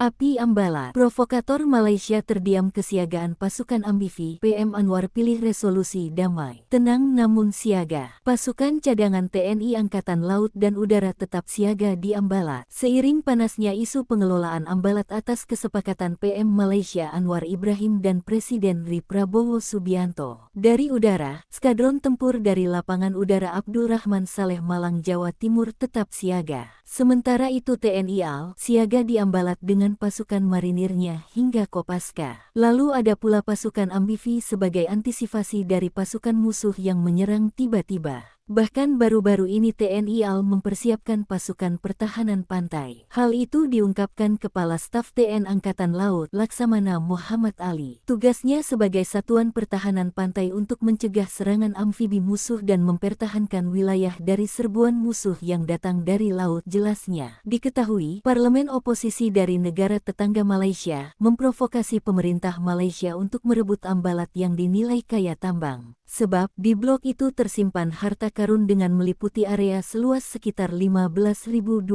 Api Ambalat, provokator Malaysia terdiam kesiagaan pasukan amfibi. PM Anwar pilih resolusi damai, tenang namun siaga. Pasukan cadangan TNI Angkatan Laut dan Udara tetap siaga di Ambalat. Seiring panasnya isu pengelolaan Ambalat atas kesepakatan PM Malaysia Anwar Ibrahim dan Presiden RI Prabowo Subianto. Dari udara, skadron tempur dari Lapangan Udara Abdul Rahman Saleh Malang, Jawa Timur tetap siaga. Sementara itu TNI AL siaga di Ambalat dengan pasukan marinirnya hingga Kopaska. Lalu ada pula pasukan amfibi sebagai antisipasi dari pasukan musuh yang menyerang tiba-tiba. Bahkan baru-baru ini TNI AL mempersiapkan pasukan pertahanan pantai. Hal itu diungkapkan Kepala Staf TN Angkatan Laut Laksamana Muhammad Ali. Tugasnya sebagai Satuan Pertahanan Pantai untuk mencegah serangan amfibi musuh dan mempertahankan wilayah dari serbuan musuh yang datang dari laut. Jelasnya, diketahui parlemen oposisi dari negara tetangga Malaysia memprovokasi pemerintah Malaysia untuk merebut Ambalat yang dinilai kaya tambang. Sebab di blok itu tersimpan harta karun dengan meliputi area seluas sekitar 15.235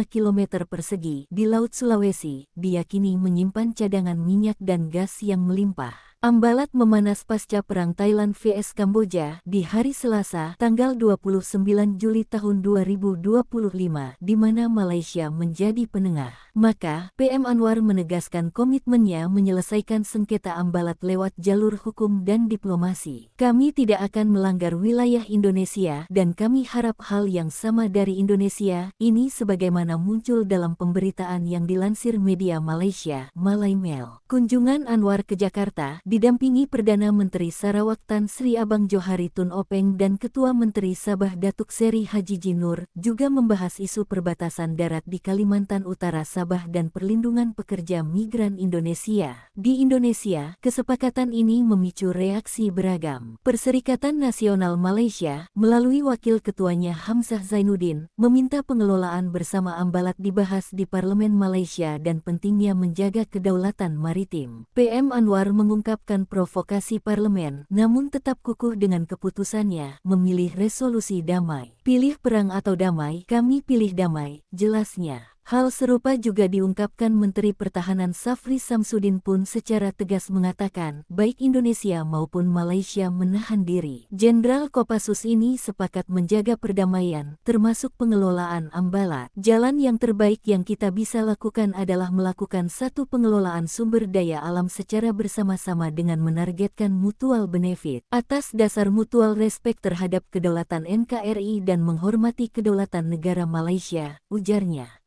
km persegi di Laut Sulawesi, diyakini menyimpan cadangan minyak dan gas yang melimpah. Ambalat memanas pasca perang Thailand vs Kamboja di hari Selasa, tanggal 29 Juli tahun 2025, di mana Malaysia menjadi penengah. Maka, PM Anwar menegaskan komitmennya menyelesaikan sengketa Ambalat lewat jalur hukum dan diplomasi. Kami tidak akan melanggar wilayah Indonesia dan kami harap hal yang sama dari Indonesia. Ini sebagaimana muncul dalam pemberitaan yang dilansir media Malaysia, Malaymail. Kunjungan Anwar ke Jakarta didampingi Perdana Menteri Sarawak Tan Sri Abang Johari Tun Openg dan Ketua Menteri Sabah Datuk Seri Haji Jinur, juga membahas isu perbatasan darat di Kalimantan Utara Sabah dan perlindungan pekerja migran Indonesia. Di Indonesia, kesepakatan ini memicu reaksi beragam. Perserikatan Nasional Malaysia, melalui wakil ketuanya Hamzah Zainuddin, meminta pengelolaan bersama Ambalat dibahas di Parlemen Malaysia dan pentingnya menjaga kedaulatan maritim. PM Anwar mengungkapkan provokasi parlemen, namun tetap kukuh dengan keputusannya memilih resolusi damai. Pilih perang atau damai, kami pilih damai, jelasnya. Hal serupa juga diungkapkan Menteri Pertahanan Safri Samsudin pun secara tegas mengatakan, baik Indonesia maupun Malaysia menahan diri. Jenderal Kopassus ini sepakat menjaga perdamaian, termasuk pengelolaan Ambalat. Jalan yang terbaik yang kita bisa lakukan adalah melakukan satu pengelolaan sumber daya alam secara bersama-sama dengan menargetkan mutual benefit. Atas dasar mutual respect terhadap kedaulatan NKRI dan menghormati kedaulatan negara Malaysia, ujarnya.